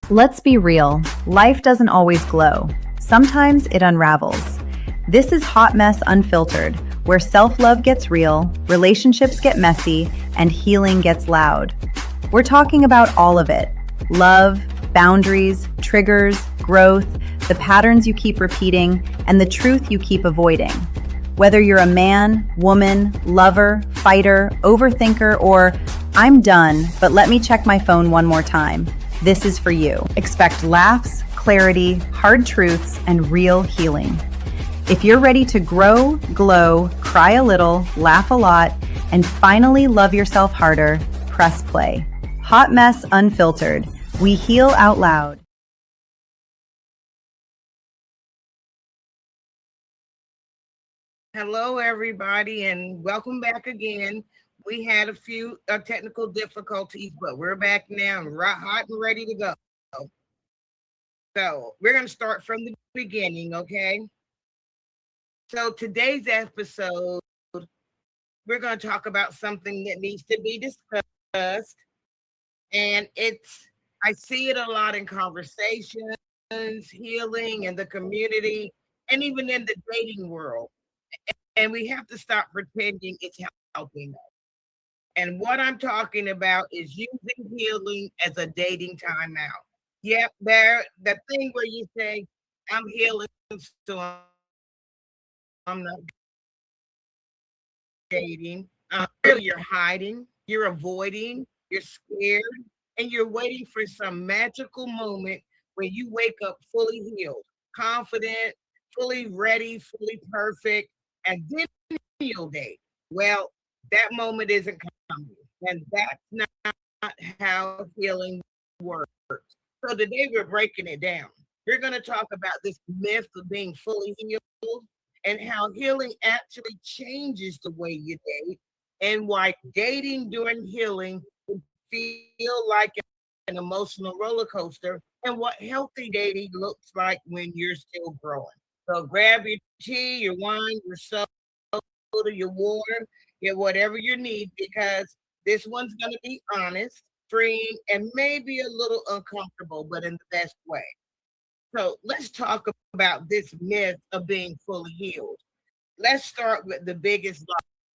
Let's be real, life doesn't always glow. Sometimes it unravels. This is Hot Mess Unfiltered, where self love gets real, relationships get messy, and healing gets loud. We're talking about all of it: love, boundaries, triggers, growth, the patterns you keep repeating, and the truth you keep avoiding. Whether you're a man, woman, lover, fighter, overthinker, or I'm done, but let me check my phone one more time, this is for you. Expect laughs, clarity, hard truths, and real healing. If you're ready to grow, glow, cry a little, laugh a lot, and finally love yourself harder, press play. Hot Mess Unfiltered. We heal out loud. Hello, everybody, and welcome back again. We had a few technical difficulties, but we're back now and hot and ready to go. So, we're going to start from the beginning, okay? So, today's episode, we're going to talk about something that needs to be discussed. And I see it a lot in conversations, healing, in the community, and even in the dating world. And we have to stop pretending it's helping us. And what I'm talking about is using healing as a dating timeout. Yep, the thing where you say, I'm healing, so I'm not dating. Really, you're hiding, you're avoiding, you're scared, and you're waiting for some magical moment when you wake up fully healed, confident, fully ready, fully perfect, and then you'll date. Well, that moment isn't coming, and that's not how healing works. So today we're breaking it down. We're going to talk about this myth of being fully healed and how healing actually changes the way you date, and why dating during healing can feel like an emotional roller coaster, and what healthy dating looks like when you're still growing. So grab your tea, your wine, your soda, your water, get whatever you need, because this one's going to be honest, freeing, and maybe a little uncomfortable, but in the best way. So let's talk about this myth of being fully healed. Let's start with the biggest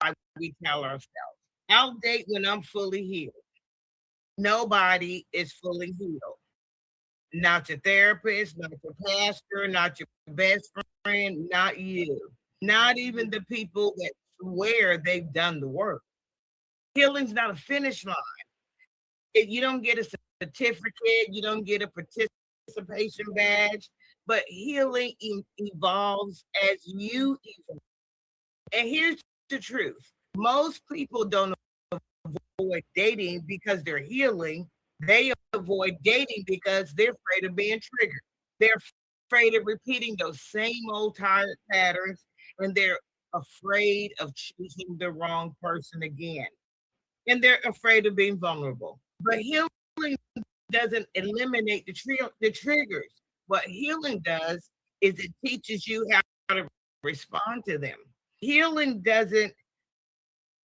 lie we tell ourselves. I'll date when I'm fully healed. Nobody is fully healed. Not your therapist, not your pastor, not your best friend, not you. Not even the people that swear they've done the work. Healing's not a finish line. You don't get a certificate, you don't get a participation badge, but healing evolves as you evolve. And here's the truth: most people don't avoid dating because they're healing. They avoid dating because they're afraid of being triggered. They're afraid of repeating those same old tired patterns, and they're afraid of choosing the wrong person again. And they're afraid of being vulnerable. But healing doesn't eliminate the triggers. What healing does is it teaches you how to respond to them. Healing doesn't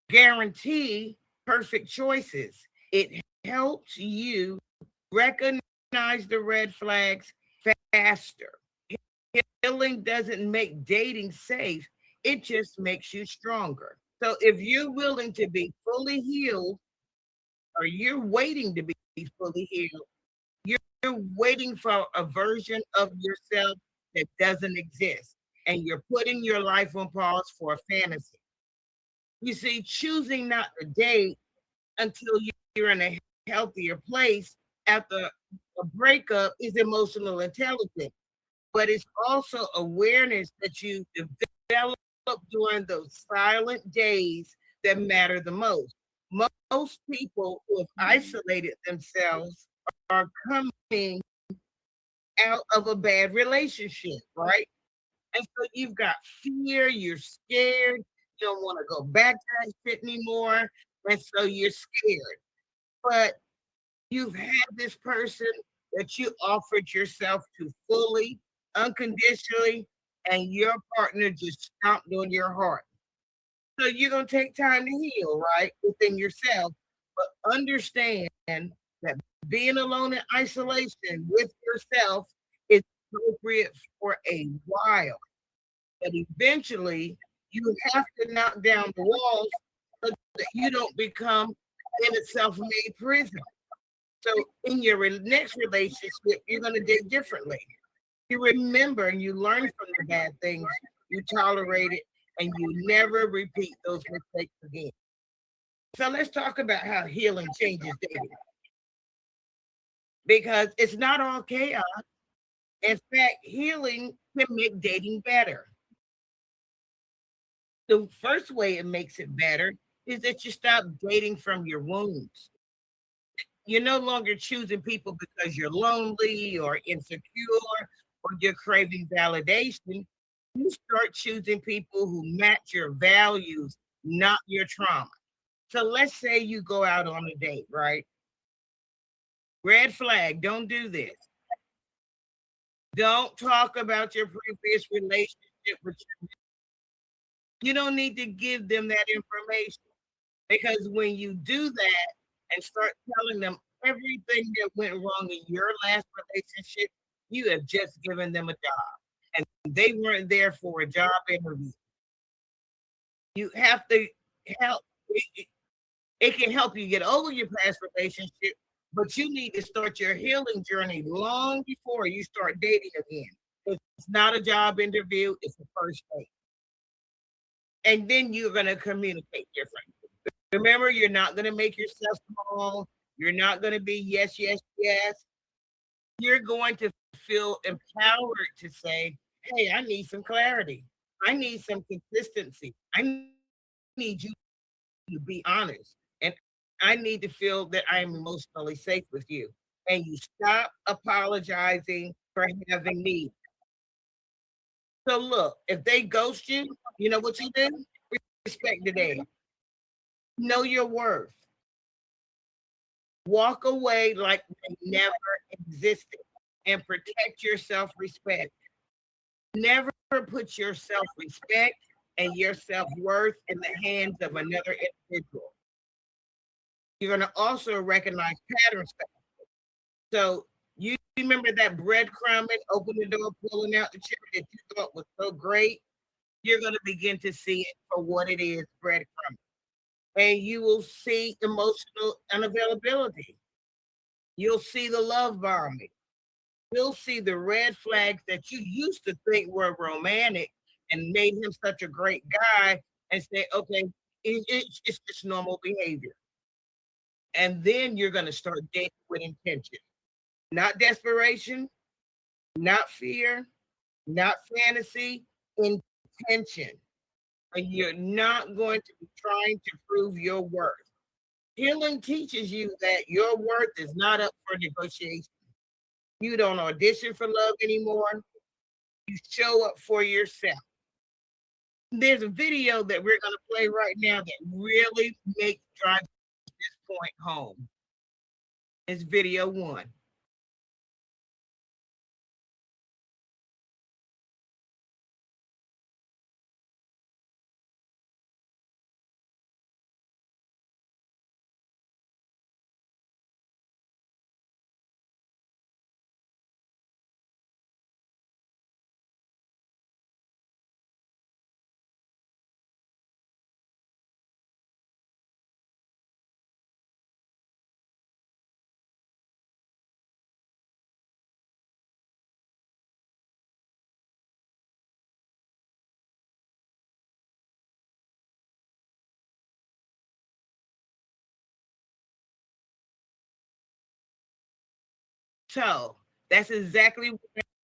guarantee perfect choices. It helps you recognize the red flags faster. Healing doesn't make dating safe, it just makes you stronger. So if you're willing to be fully healed, or you're waiting to be fully healed, you're waiting for a version of yourself that doesn't exist. And you're putting your life on pause for a fantasy. You see, choosing not to date until you're in a healthier place after a breakup is emotional intelligence, but it's also awareness that you develop during those silent days that matter the most. Most people who have isolated themselves are coming out of a bad relationship, right? And so you've got fear, you're scared, you don't want to go back to that shit anymore. And so you're scared. But you've had this person that you offered yourself to fully, unconditionally, and your partner just stomped on your heart. So you're going to take time to heal, right? Within yourself. But understand that Being alone in isolation with yourself is appropriate for a while, but eventually you have to knock down the walls so that you don't become in a self-made prison. So in your next relationship, you're going to date differently. You remember and you learn from the bad things you tolerated, and you never repeat those mistakes again. So let's talk about how healing changes dating, because it's not all chaos. In fact, healing can make dating better. The first way it makes it better is that you stop dating from your wounds. You're no longer choosing people because you're lonely or insecure or you're craving validation. You start choosing people who match your values, not your trauma. So let's say you go out on a date, right? Red flag, don't do this. Don't talk about your previous relationship with you don't need to give them that information, because when you do that and start telling them everything that went wrong in your last relationship, you have just given them a job and they weren't there for a job interview. You have to help. It can help you get over your past relationship, but you need to start your healing journey long before you start dating again. It's not a job interview, it's a first date. And then you're going to communicate differently. Remember, you're not going to make yourself small. You're not going to be yes, yes, yes. You're going to feel empowered to say, hey, I need some clarity. I need some consistency. I need you to be honest. And I need to feel that I am emotionally safe with you. And you stop apologizing for having needs. So look, if they ghost you, you know what you do? Respect the day. Know your worth. Walk away like they never existed and protect your self respect. Never put your self respect and your self worth in the hands of another individual. You're going to also recognize patterns. So you remember that breadcrumbing, open the door, pulling out the cherry that you thought was so great. You're going to begin to see it for what it is, breadcrumbing. And you will see emotional unavailability. You'll see the love bombing. You'll see the red flags that you used to think were romantic and made him such a great guy, and say, okay, it's just normal behavior. And then you're going to start dating with intention, not desperation, not fear, not fantasy, intention. And you're not going to be trying to prove your worth. Healing teaches you that your worth is not up for negotiation. You don't audition for love anymore. You show up for yourself. There's a video that we're going to play right now that really makes drive this point home. It's video one. So that's exactly what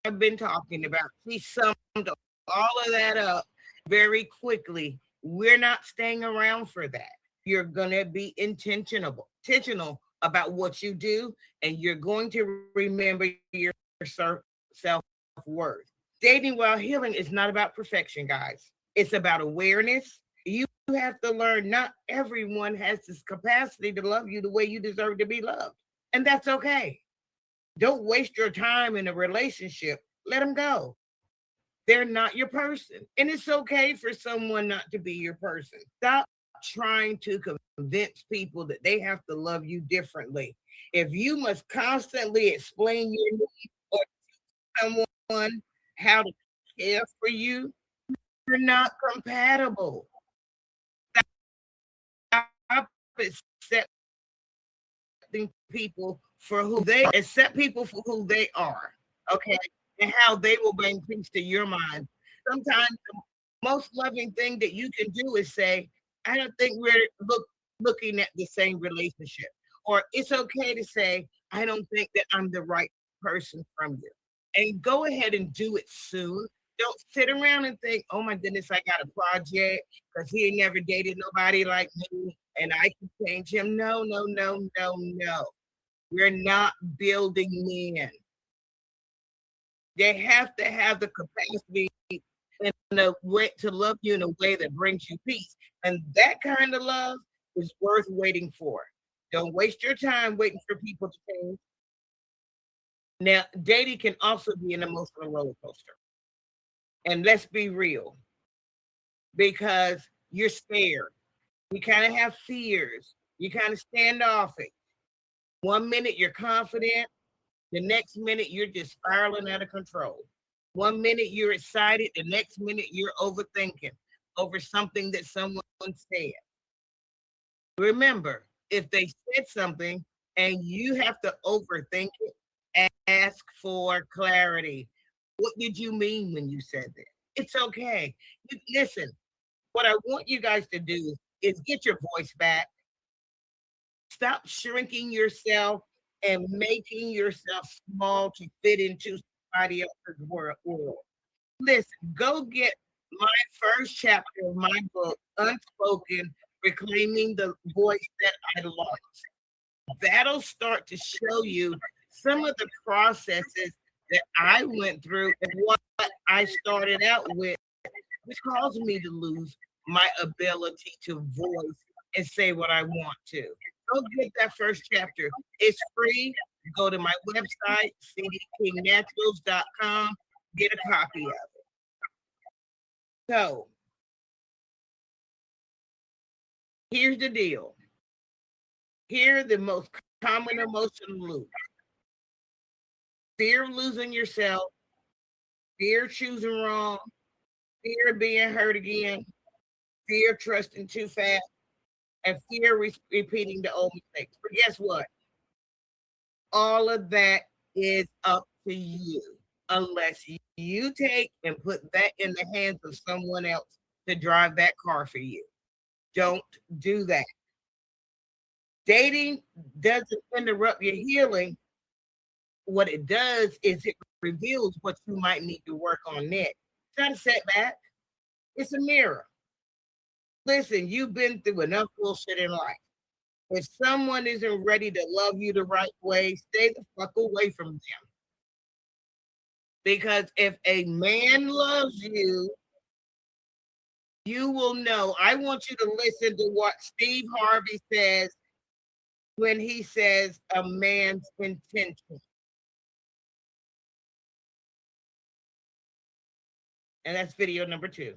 I've been talking about. She summed all of that up very quickly. We're not staying around for that. You're going to be intentional about what you do, and you're going to remember your self worth. Dating while healing is not about perfection, guys. It's about awareness. You have to learn not everyone has this capacity to love you the way you deserve to be loved. And that's okay. Don't waste your time in a relationship. Let them go. They're not your person. And it's okay for someone not to be your person. Stop trying to convince people that they have to love you differently. If you must constantly explain your needs or tell someone how to care for you, you're not compatible. Stop people for who they accept people for who they are, okay, and how they will bring peace to your mind. Sometimes the most loving thing that you can do is say, I don't think we're looking at the same relationship. Or it's okay to say, I don't think that I'm the right person from you. And go ahead and do it soon. Don't sit around and think, oh my goodness, I got a project because he ain't never dated nobody like me and I can change him. No, no, no, no, no. We're not building men. They have to have the capacity and a way to love you in a way that brings you peace. And that kind of love is worth waiting for. Don't waste your time waiting for people to change. Now, dating can also be an emotional roller coaster. And let's be real, because you're scared. You kind of have fears. You kind of standoffish. One minute you're confident, the next minute you're just spiraling out of control. One minute you're excited, the next minute you're overthinking over something that someone said. Remember, if they said something and you have to overthink it, ask for clarity. What did you mean when you said that? It's okay. Listen, what I want you guys to do is get your voice back. Stop shrinking yourself and making yourself small to fit into somebody else's world. Listen, go get my first chapter of my book, Unspoken, Reclaiming the Voice That I Lost. That'll start to show you some of the processes that I went through and what I started out with, which caused me to lose my ability to voice and say what I want to. Go get that first chapter. It's free. Go to my website, cdkingnaturals.com, get a copy of it. So here's the deal. Here are the most common emotional loops. Fear of losing yourself, fear of choosing wrong, fear of being hurt again, fear of trusting too fast, and fear repeating the old mistakes. But guess what? All of that is up to you, unless you take and put that in the hands of someone else to drive that car for you. Don't do that. Dating doesn't interrupt your healing. What it does is it reveals what you might need to work on next. It's not a setback, it's a mirror. Listen, you've been through enough bullshit in life. If someone isn't ready to love you the right way, stay the fuck away from them. Because if a man loves you, you will know. I want you to listen to what Steve Harvey says when he says a man's intention. And that's video number 2.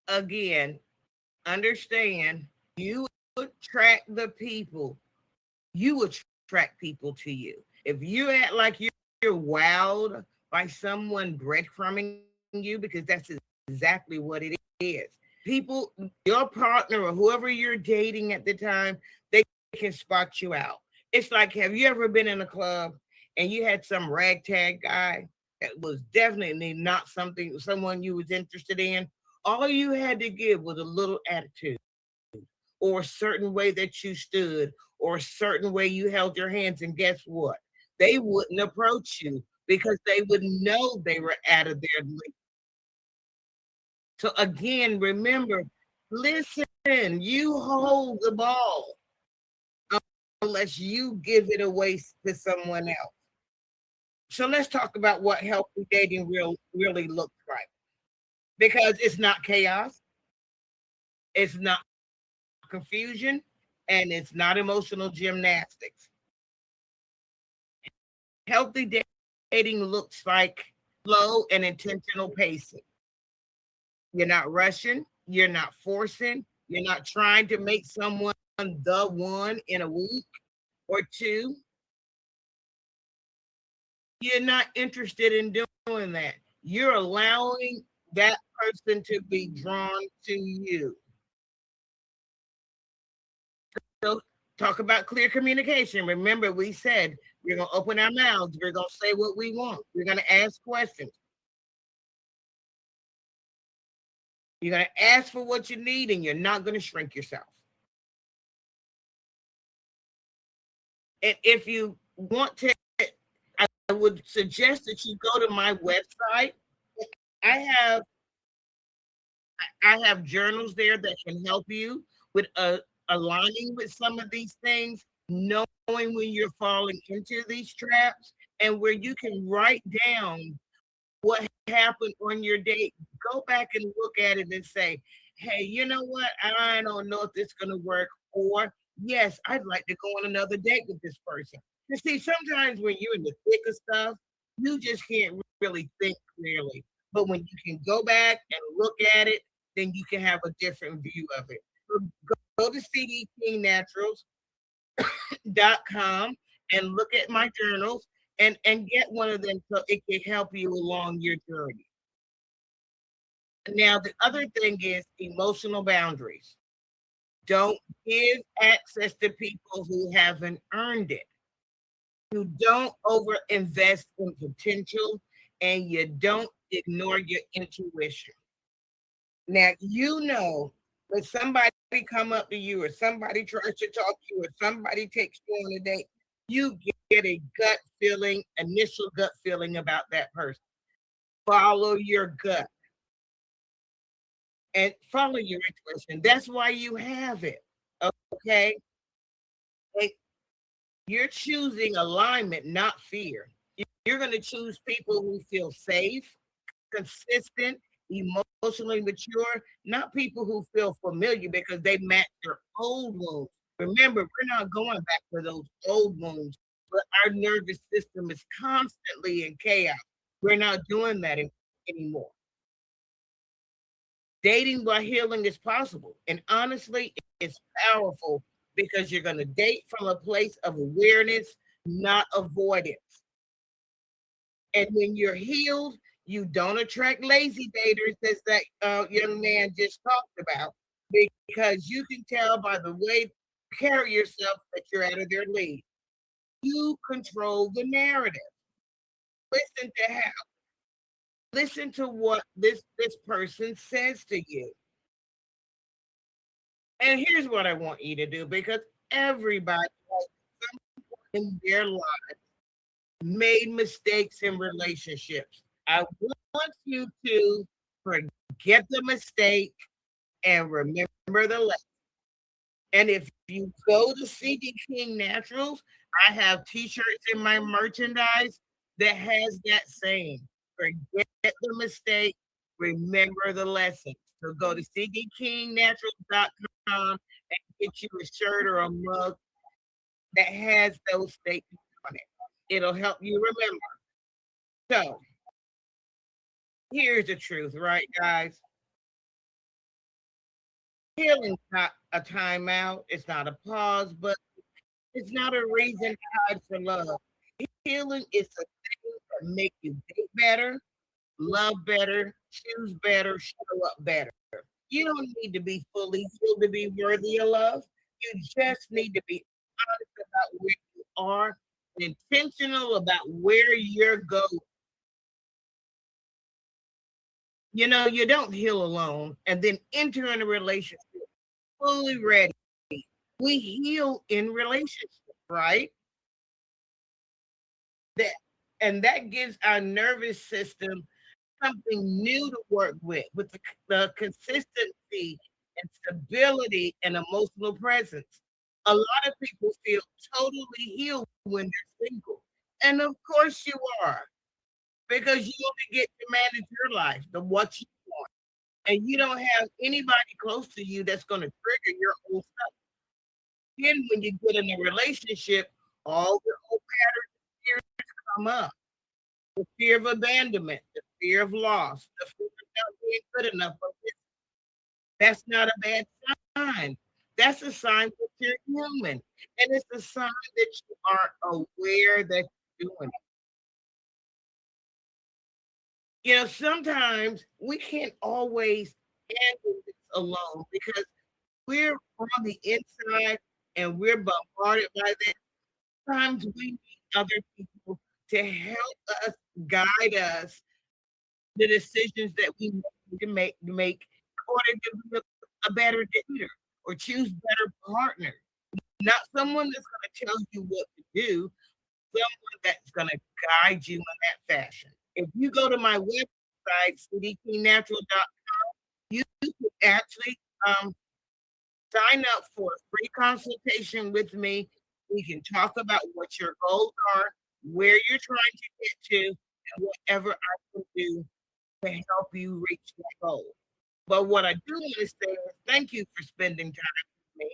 Again, understand you attract the people. You attract people to you. If you act like you're wowed by someone breadcrumbing you, because that's exactly what it is. People, your partner or whoever you're dating at the time, they can spot you out. It's like, have you ever been in a club and you had some ragtag guy It was definitely not someone you was interested in. All you had to give was a little attitude or a certain way that you stood or a certain way you held your hands. And guess what? They wouldn't approach you because they would know they were out of their league. So again, remember, listen, you hold the ball unless you give it away to someone else. So let's talk about what healthy dating really looks like. Because it's not chaos, it's not confusion, and it's not emotional gymnastics. Healthy dating looks like slow and intentional pacing. You're not rushing, you're not forcing, you're not trying to make someone the one in a week or two. You're not interested in doing that. You're allowing that person to be drawn to you. So talk about clear communication. Remember, we said we're going to open our mouths. We're going to say what we want. We're going to ask questions. You're going to ask for what you need, and you're not going to shrink yourself. And if you want to, I would suggest that you go to my website. I have I have journals there that can help you with aligning with some of these things, knowing when you're falling into these traps, and where you can write down what happened on your date. Go back and look at it and say, hey, you know what? I don't know if this is going to work. Or, yes, I'd like to go on another date with this person. You see, sometimes when you're in the thick of stuff, you just can't really think clearly. But when you can go back and look at it, then you can have a different view of it. So go to cdkingnaturals.com and look at my journals and get one of them so it can help you along your journey. Now, the other thing is emotional boundaries. Don't give access to people who haven't earned it. You don't over invest in potential and you don't ignore your intuition. Now, you know when somebody come up to you or somebody tries to talk to you or somebody takes you on a date, you get a gut feeling, initial gut feeling about that person. Follow your gut and follow your intuition. That's why you have it. Okay. You're choosing alignment, not fear. You're going to choose people who feel safe, consistent, emotionally mature, not people who feel familiar because they match your old wounds. Remember, we're not going back to those old wounds, but our nervous system is constantly in chaos. We're not doing that anymore. Dating while healing is possible. And honestly, it's powerful because you're going to date from a place of awareness, not avoidance. And when you're healed, you don't attract lazy daters, as that young man just talked about, because you can tell by the way you carry yourself that you're out of their league. You control the narrative. Listen to how. Listen to what this person says to you. And here's what I want you to do because everybody in their life made mistakes in relationships. I want you to forget the mistake and remember the lesson. And if you go to CD King Naturals, I have t-shirts in my merchandise that has that saying. Forget the mistake, remember the lesson. So go to cdkingnaturals.com and get you a shirt or a mug that has those statements on it. It'll help you remember. So here's the truth, right, guys? Healing's not a timeout, it's not a pause, but it's not a reason tied for love. Healing is the thing that make you date better, love better, choose better, show up better. You don't need to be fully healed to be worthy of love. You just need to be honest about where you are and intentional about where you're going. You don't heal alone and then enter in a relationship fully ready. We heal in relationships, right? That and that gives our nervous system something new to work with the consistency and stability and emotional presence. A lot of people feel totally healed when they're single. And of course you are, because you only get to manage your life, the what you want. And you don't have anybody close to you that's going to trigger your old stuff. Then when you get in a relationship, all the old patterns and fears come up. The fear of abandonment, the fear of loss, the fear of not being good enough for this. That's not a bad sign. That's a sign that you're human. And it's a sign that you are aware that you're doing it. Sometimes we can't always handle this alone because we're on the inside and we're bombarded by this. Sometimes we need other people to help us, guide us, the decisions that we need to make in order to be a better dater or choose better partners. Not someone that's going to tell you what to do, someone that's going to guide you in that fashion. If you go to my website, cdtnatural.com, you can actually sign up for a free consultation with me. We can talk about what your goals are, where you're trying to get to, and whatever I can do to help you reach that goal. But what I do want to say is thank you for spending time with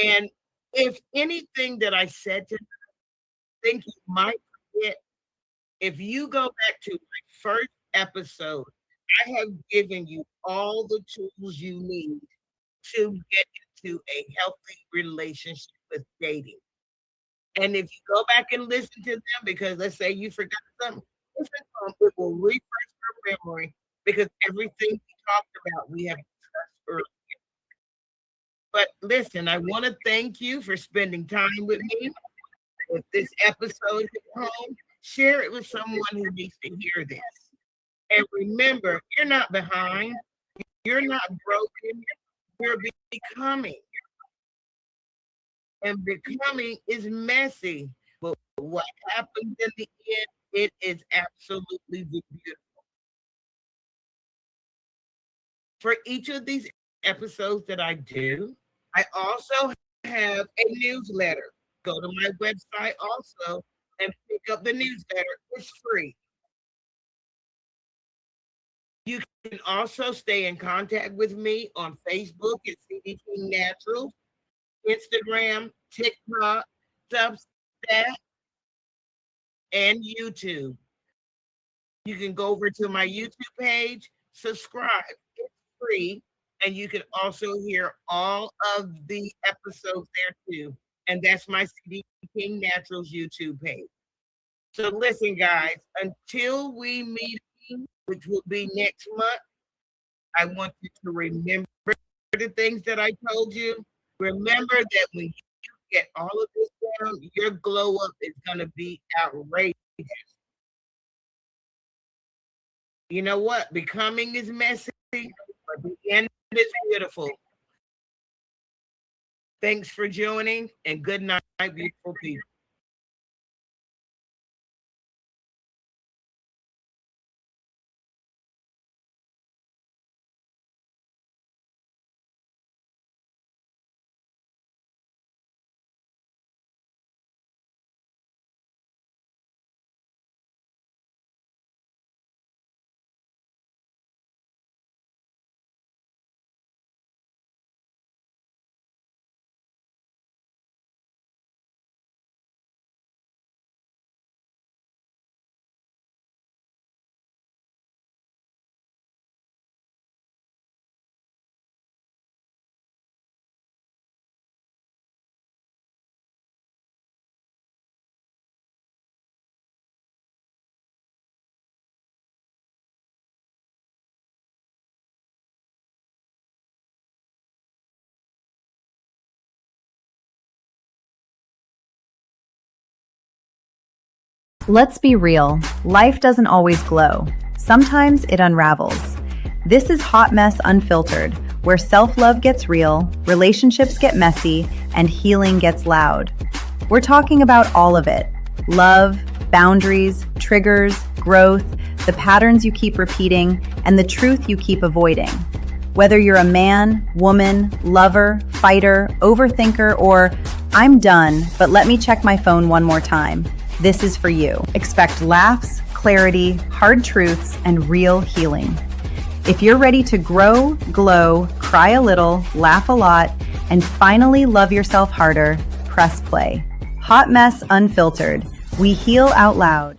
me. And if anything that I said to think you might forget, if you go back to my first episode, I have given you all the tools you need to get into a healthy relationship with dating. And if you go back and listen to them, because let's say you forgot something, listen to them, it will refresh your memory because everything we talked about, we have discussed earlier. But listen, I want to thank you for spending time with me. If this episode hit home, share it with someone who needs to hear this. And remember, you're not behind, you're not broken, you're becoming. And becoming is messy. But what happens in the end, it is absolutely beautiful. For each of these episodes that I do, I also have a newsletter. Go to my website also and pick up the newsletter. It's free. You can also stay in contact with me on Facebook at CDT Naturals, Instagram, TikTok, Substack, and YouTube. You can go over to my YouTube page, subscribe. It's free. And you can also hear all of the episodes there too. And that's my CD King Naturals YouTube page. So listen, guys, until we meet again, which will be next month, I want you to remember the things that I told you. Remember that when you get all of this down, your glow up is going to be outrageous. You know what? Becoming is messy, but the end is beautiful. Thanks for joining, and good night, beautiful people. Let's be real, life doesn't always glow. sometimes it unravels. This is Hot Mess Unfiltered, where self-love gets real, relationships get messy, and healing gets loud. We're talking about all of it: love, boundaries, triggers, growth, the patterns you keep repeating, and the truth you keep avoiding. Whether you're a man, woman, lover, fighter, overthinker, or "I'm done, but let me check my phone one more time," this is for you. Expect laughs, clarity, hard truths, and real healing. If you're ready to grow, glow, cry a little, laugh a lot, and finally love yourself harder, press play. Hot Mess Unfiltered. We heal out loud.